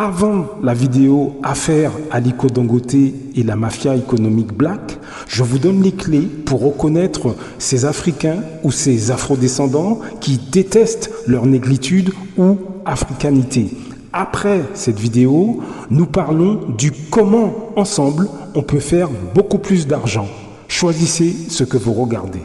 Avant la vidéo Affaire Aliko Dangote et la mafia économique black, je vous donne les clés pour reconnaître ces Africains ou ces Afrodescendants qui détestent leur négritude ou africanité. Après cette vidéo, nous parlons du comment, ensemble, on peut faire beaucoup plus d'argent. Choisissez ce que vous regardez.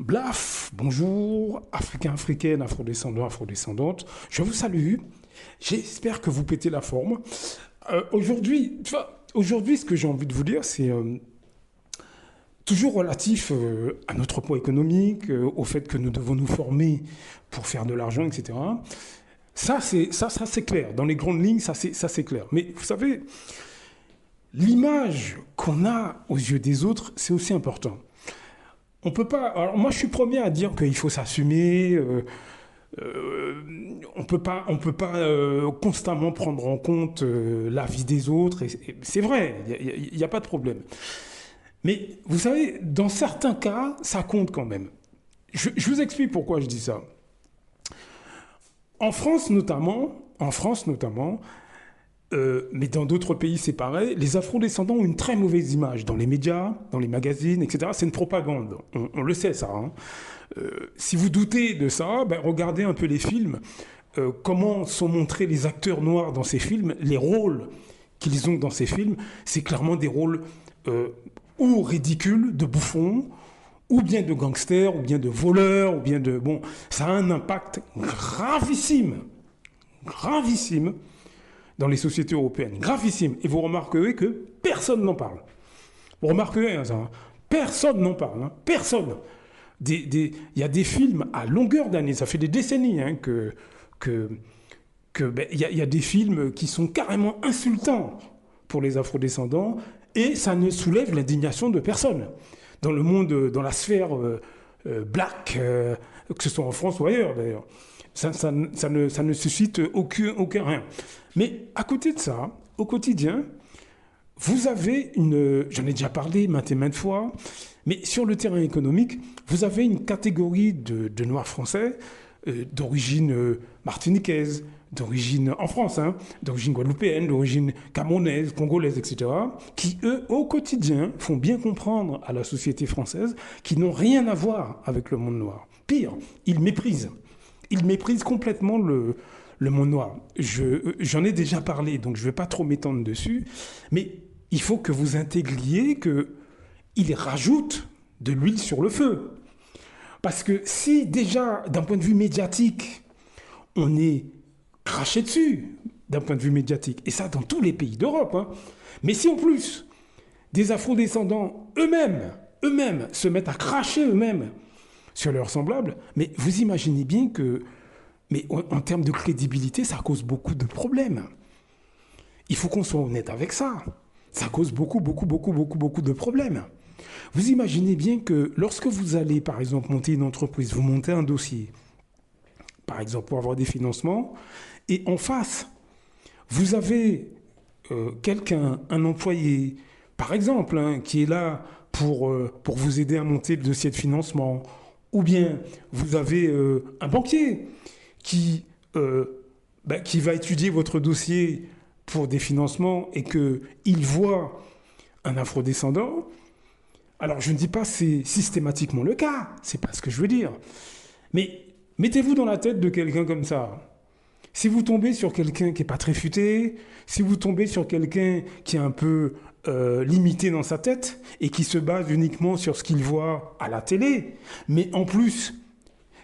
Blaf, bonjour, Africains, Africaines, Afrodescendants, Afrodescendantes, je vous salue. J'espère que vous pétez la forme. Aujourd'hui, ce que j'ai envie de vous dire, c'est toujours relatif à notre poids économique, au fait que nous devons nous former pour faire de l'argent, etc. Ça, c'est clair. Dans les grandes lignes, ça, c'est clair. Mais vous savez, l'image qu'on a aux yeux des autres, c'est aussi important. On peut pas. Alors moi, je suis premier à dire qu'il faut s'assumer. On peut pas constamment prendre en compte la vie des autres. Et c'est vrai, il n'y a pas de problème. Mais vous savez, dans certains cas, ça compte quand même. Je vous explique pourquoi je dis ça. En France notamment, mais dans d'autres pays c'est pareil, les afrodescendants ont une très mauvaise image dans les médias, dans les magazines, etc. C'est une propagande, on le sait ça. Hein. Si vous doutez de ça, regardez un peu les films, comment sont montrés les acteurs noirs dans ces films, les rôles qu'ils ont dans ces films, c'est clairement des rôles ou ridicules, de bouffons, ou bien de gangsters, ou bien de voleurs, ou bien de... Bon, ça a un impact gravissime dans les sociétés européennes, gravissime. Et vous remarquerez que personne n'en parle. Vous remarquerez ça, hein. Personne n'en parle, hein. Personne. Il y a des films à longueur d'année, ça fait des décennies hein, y a des films qui sont carrément insultants pour les afrodescendants et ça ne soulève l'indignation de personne. Dans le monde, dans la sphère black, que ce soit en France ou ailleurs d'ailleurs. Ça ne suscite aucun rien. Mais à côté de ça, au quotidien, vous avez j'en ai déjà parlé maintes et maintes fois, mais sur le terrain économique, vous avez une catégorie de Noirs français d'origine martiniquaise, d'origine en France, hein, d'origine guadeloupéenne, d'origine camerounaise, congolaise, etc., qui, eux, au quotidien, font bien comprendre à la société française qu'ils n'ont rien à voir avec le monde noir. Pire, ils méprisent. Ils méprisent complètement le monde noir. J'en ai déjà parlé, donc je ne vais pas trop m'étendre dessus, mais il faut que vous intégriez qu'ils rajoutent de l'huile sur le feu. Parce que si déjà, d'un point de vue médiatique, on est craché dessus, d'un point de vue médiatique, et ça dans tous les pays d'Europe, hein, mais si en plus, des afrodescendants eux-mêmes se mettent à cracher eux-mêmes sur leurs semblables, mais vous imaginez bien que, mais en termes de crédibilité, ça cause beaucoup de problèmes. Il faut qu'on soit honnête avec ça. Ça cause beaucoup de problèmes. Vous imaginez bien que lorsque vous allez, par exemple, monter une entreprise, vous montez un dossier, par exemple, pour avoir des financements, et en face, vous avez quelqu'un, un employé, par exemple, hein, qui est là pour vous aider à monter le dossier de financement, ou bien vous avez un banquier qui va étudier votre dossier pour des financements et qu'il voit un afrodescendant. Alors, je ne dis pas que c'est systématiquement le cas, c'est pas ce que je veux dire. Mais mettez-vous dans la tête de quelqu'un comme ça. Si vous tombez sur quelqu'un qui n'est pas très futé, si vous tombez sur quelqu'un qui est un peu limité dans sa tête et qui se base uniquement sur ce qu'il voit à la télé, mais en plus,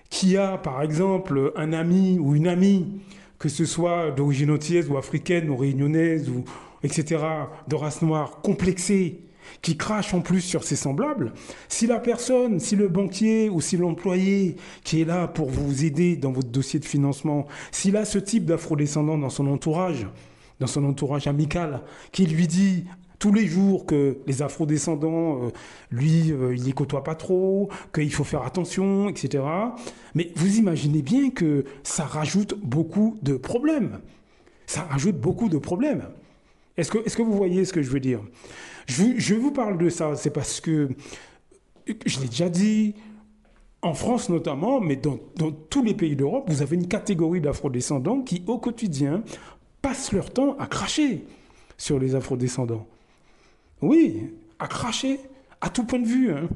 qui a par exemple un ami ou une amie, que ce soit d'origine antillaise ou africaine ou réunionnaise, ou etc., de race noire, complexée, qui crache en plus sur ses semblables, si la personne, si le banquier ou si l'employé qui est là pour vous aider dans votre dossier de financement, s'il a ce type d'afrodescendant dans son entourage amical, qui lui dit tous les jours que les afrodescendants, il les côtoie pas trop, qu'il faut faire attention, etc. Mais vous imaginez bien que ça rajoute beaucoup de problèmes. Est-ce que vous voyez ce que je veux dire ? Je vous parle de ça, c'est parce que, je l'ai déjà dit, En France notamment, mais dans tous les pays d'Europe, vous avez une catégorie d'afrodescendants qui, au quotidien, passent leur temps à cracher sur les afrodescendants. Oui, à cracher, à tout point de vue. Hein.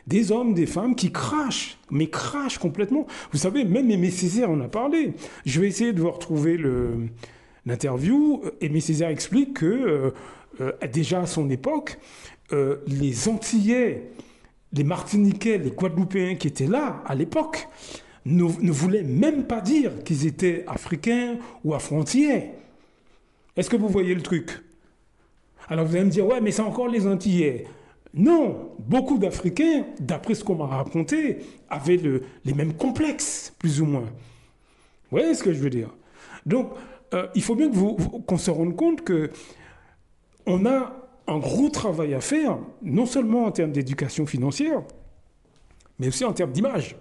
Des hommes, des femmes qui crachent, mais crachent complètement. Vous savez, même Aimé Césaire en a parlé. Je vais essayer de vous retrouver l'interview. Aimé Césaire explique que, déjà à son époque, les Antillais, les Martiniquais, les Guadeloupéens qui étaient là à l'époque ne voulaient même pas dire qu'ils étaient africains ou afro-antillais. Est-ce que vous voyez le truc? Alors vous allez me dire, ouais, mais c'est encore les Antillais. Non, beaucoup d'Africains, d'après ce qu'on m'a raconté, avaient les mêmes complexes, plus ou moins. Vous voyez ce que je veux dire? Donc, il faut bien qu'on se rende compte qu'on a un gros travail à faire, non seulement en termes d'éducation financière, mais aussi en termes d'image.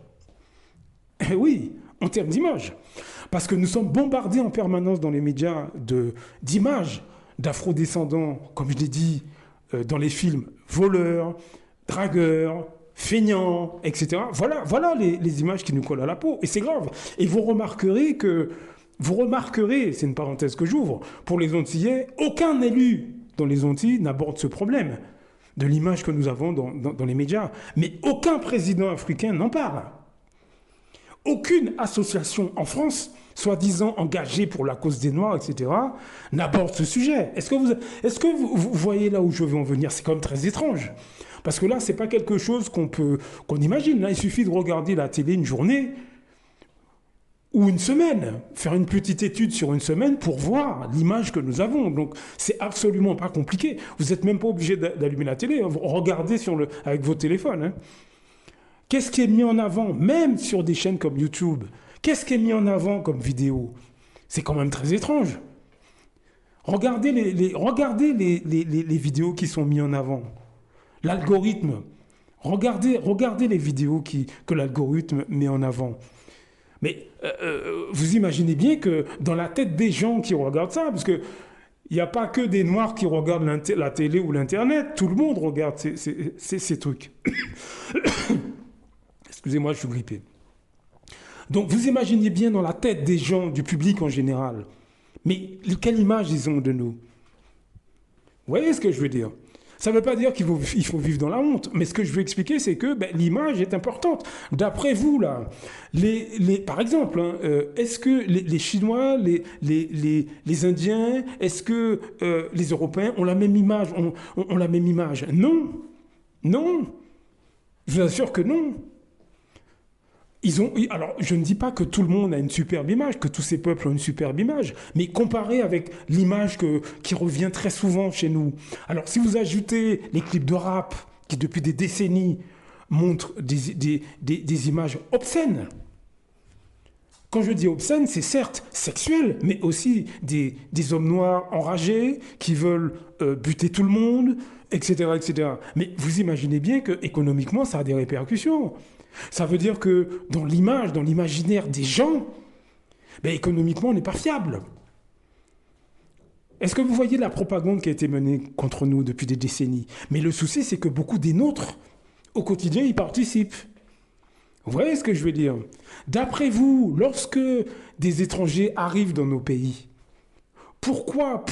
Eh oui, en termes d'image. Parce que nous sommes bombardés en permanence dans les médias d'images d'afro-descendants, comme je l'ai dit, dans les films, voleurs, dragueurs, feignants, etc. Voilà les images qui nous collent à la peau. Et c'est grave. Et vous remarquerez, c'est une parenthèse que j'ouvre, pour les Antillais, aucun élu dans les Antilles n'aborde ce problème de l'image que nous avons dans les médias. Mais aucun président africain n'en parle. Aucune association en France, soi-disant engagée pour la cause des Noirs, etc., n'aborde ce sujet. Est-ce que vous voyez là où je veux en venir? C'est quand même très étrange. Parce que là, ce n'est pas quelque chose qu'on imagine. Là, il suffit de regarder la télé une journée ou une semaine, faire une petite étude sur une semaine pour voir l'image que nous avons. Donc, c'est absolument pas compliqué. Vous n'êtes même pas obligé d'allumer la télé. Regardez avec vos téléphones. Hein. Qu'est-ce qui est mis en avant, même sur des chaînes comme YouTube? Qu'est-ce qui est mis en avant comme vidéo? C'est quand même très étrange. Regardez les vidéos qui sont mises en avant. L'algorithme. Regardez les vidéos que l'algorithme met en avant. Mais vous imaginez bien que dans la tête des gens qui regardent ça, parce que il n'y a pas que des Noirs qui regardent la télé ou l'Internet, tout le monde regarde ces trucs. Excusez-moi, je suis grippé. Donc vous imaginez bien dans la tête des gens, du public en général, mais quelle image ils ont de nous? Vous voyez ce que je veux dire? Ça ne veut pas dire qu'il faut vivre dans la honte, mais ce que je veux expliquer, c'est que l'image est importante. D'après vous, là, par exemple, hein, est-ce que les Chinois, les Indiens, est-ce que les Européens ont la même image, ont la même image? Non. Non. Je vous assure que non. Alors, je ne dis pas que tout le monde a une superbe image, que tous ces peuples ont une superbe image, mais comparé avec l'image qui revient très souvent chez nous. Alors, si vous ajoutez les clips de rap, qui depuis des décennies montrent des images obscènes. Quand je dis obscènes, c'est certes sexuel, mais aussi des hommes noirs enragés qui veulent buter tout le monde, etc., etc. Mais vous imaginez bien qu'économiquement, ça a des répercussions. Ça veut dire que dans l'imaginaire des gens, économiquement, on n'est pas fiable. Est-ce que vous voyez la propagande qui a été menée contre nous depuis des décennies? Mais le souci, c'est que beaucoup des nôtres, au quotidien, y participent. Vous voyez ce que je veux dire? D'après vous, lorsque des étrangers arrivent dans nos pays, pourquoi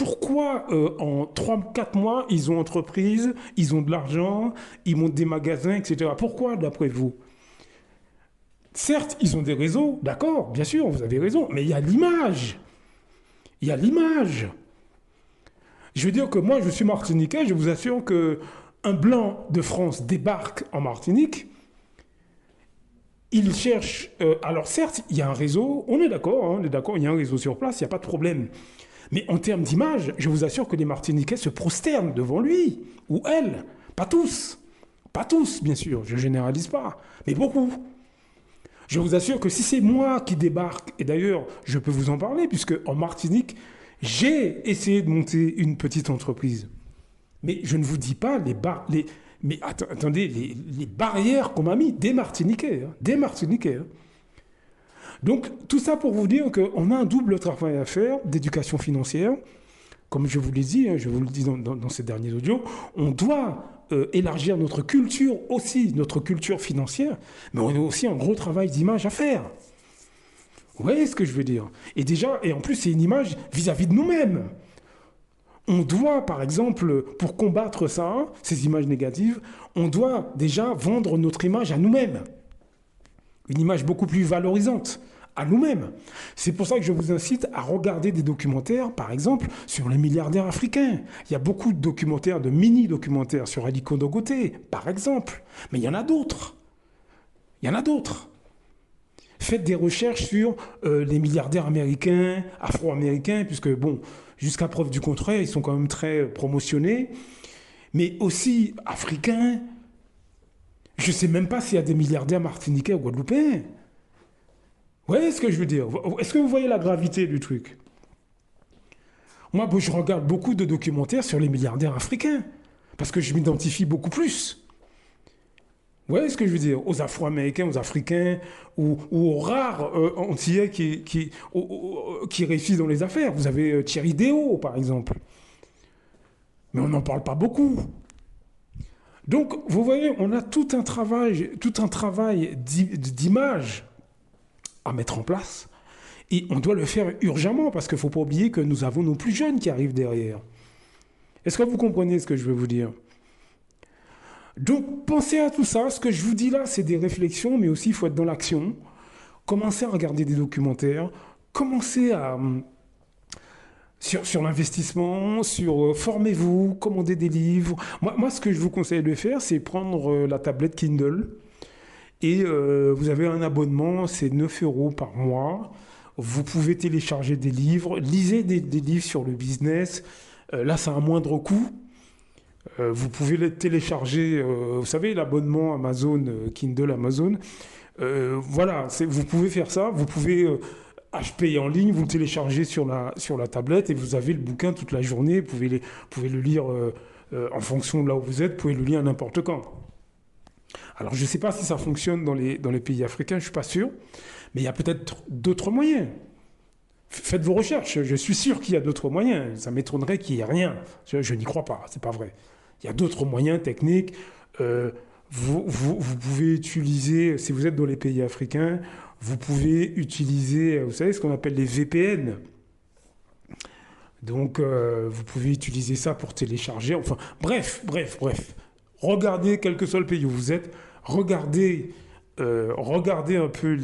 en 3-4 mois, ils ont entreprise, ils ont de l'argent, ils montent des magasins, etc. Pourquoi, d'après vous? Certes, ils ont des réseaux, d'accord, bien sûr, vous avez raison, mais il y a l'image. Il y a l'image. Je veux dire que moi, je suis martiniquais, je vous assure qu'un blanc de France débarque en Martinique, il cherche... alors certes, il y a un réseau, on est d'accord, il y a un réseau sur place, il n'y a pas de problème. Mais en termes d'image, je vous assure que les Martiniquais se prosternent devant lui, ou elle, pas tous. Pas tous, bien sûr, je ne généralise pas, mais beaucoup. Je vous assure que si c'est moi qui débarque, et d'ailleurs, je peux vous en parler, puisque en Martinique, j'ai essayé de monter une petite entreprise. Mais je ne vous dis pas les barrières qu'on m'a mis, des Martiniquais. Donc, tout ça pour vous dire qu'on a un double travail à faire d'éducation financière. Comme je vous l'ai dit, je vous le dis dans ces derniers audios, on doit élargir notre culture aussi, notre culture financière, mais on a aussi un gros travail d'image à faire. Vous voyez ce que je veux dire? Et en plus, c'est une image vis-à-vis de nous-mêmes. On doit, par exemple, pour combattre ça, ces images négatives, on doit déjà vendre notre image à nous-mêmes. Une image beaucoup plus valorisante à nous-mêmes. C'est pour ça que je vous incite à regarder des documentaires, par exemple, sur les milliardaires africains. Il y a beaucoup de documentaires, de mini-documentaires sur Aliko Dangote, par exemple. Mais il y en a d'autres. Il y en a d'autres. Faites des recherches sur les milliardaires américains, afro-américains, puisque, bon, jusqu'à preuve du contraire, ils sont quand même très promotionnés, mais aussi africains. Je ne sais même pas s'il y a des milliardaires martiniquais ou guadeloupéens. Vous voyez ce que je veux dire? Est-ce que vous voyez la gravité du truc? Moi, je regarde beaucoup de documentaires sur les milliardaires africains, parce que je m'identifie beaucoup plus. Vous voyez ce que je veux dire? Aux Afro-Américains, aux Africains, ou aux rares Antillais qui réussissent dans les affaires. Vous avez Thierry Déo, par exemple. Mais on n'en parle pas beaucoup. Donc, vous voyez, on a tout un travail d'image à mettre en place. Et on doit le faire urgemment, parce qu'il ne faut pas oublier que nous avons nos plus jeunes qui arrivent derrière. Est-ce que vous comprenez ce que je veux vous dire? Donc, pensez à tout ça. Ce que je vous dis là, c'est des réflexions, mais aussi il faut être dans l'action. Commencez à regarder des documentaires. Commencez à... Sur l'investissement, formez-vous, commandez des livres. Moi, ce que je vous conseille de faire, c'est prendre la tablette Kindle. Et vous avez un abonnement, c'est 9 € par mois. Vous pouvez télécharger des livres. Lisez des livres sur le business. Là, c'est un moindre coût. Vous pouvez les télécharger, vous savez, l'abonnement Amazon, Kindle Amazon. Voilà, vous pouvez faire ça. Vous pouvez payer en ligne, vous le téléchargez sur la tablette et vous avez le bouquin toute la journée. Vous pouvez le lire en fonction de là où vous êtes. Vous pouvez le lire n'importe quand. Alors, je ne sais pas si ça fonctionne dans les pays africains, je ne suis pas sûr. Mais il y a peut-être d'autres moyens. Faites vos recherches, je suis sûr qu'il y a d'autres moyens. Ça m'étonnerait qu'il n'y ait rien. Je n'y crois pas, c'est pas vrai. Il y a d'autres moyens techniques. Vous pouvez utiliser, si vous êtes dans les pays africains, vous pouvez utiliser, vous savez, ce qu'on appelle les VPN. Donc, vous pouvez utiliser ça pour télécharger. Enfin, bref. Regardez, quel que soit le pays où vous êtes, regardez un peu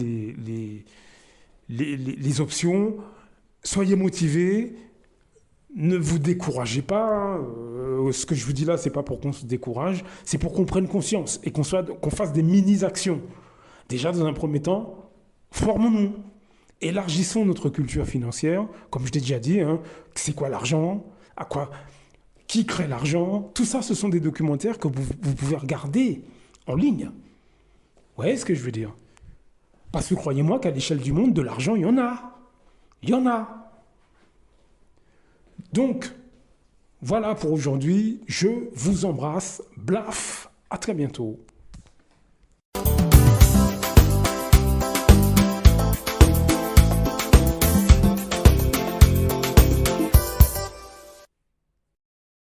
les options. Soyez motivés, ne vous découragez pas. Ce que je vous dis là, c'est pas pour qu'on se décourage, c'est pour qu'on prenne conscience et qu'on fasse des mini-actions. Déjà, dans un premier temps, formons-nous, élargissons notre culture financière. Comme je t'ai déjà dit, c'est quoi l'argent? Qui crée l'argent? Tout ça, ce sont des documentaires que vous pouvez regarder en ligne. Vous voyez ce que je veux dire? Parce que croyez-moi qu'à l'échelle du monde, de l'argent, il y en a. Il y en a. Donc, voilà pour aujourd'hui. Je vous embrasse. Blaf. À très bientôt.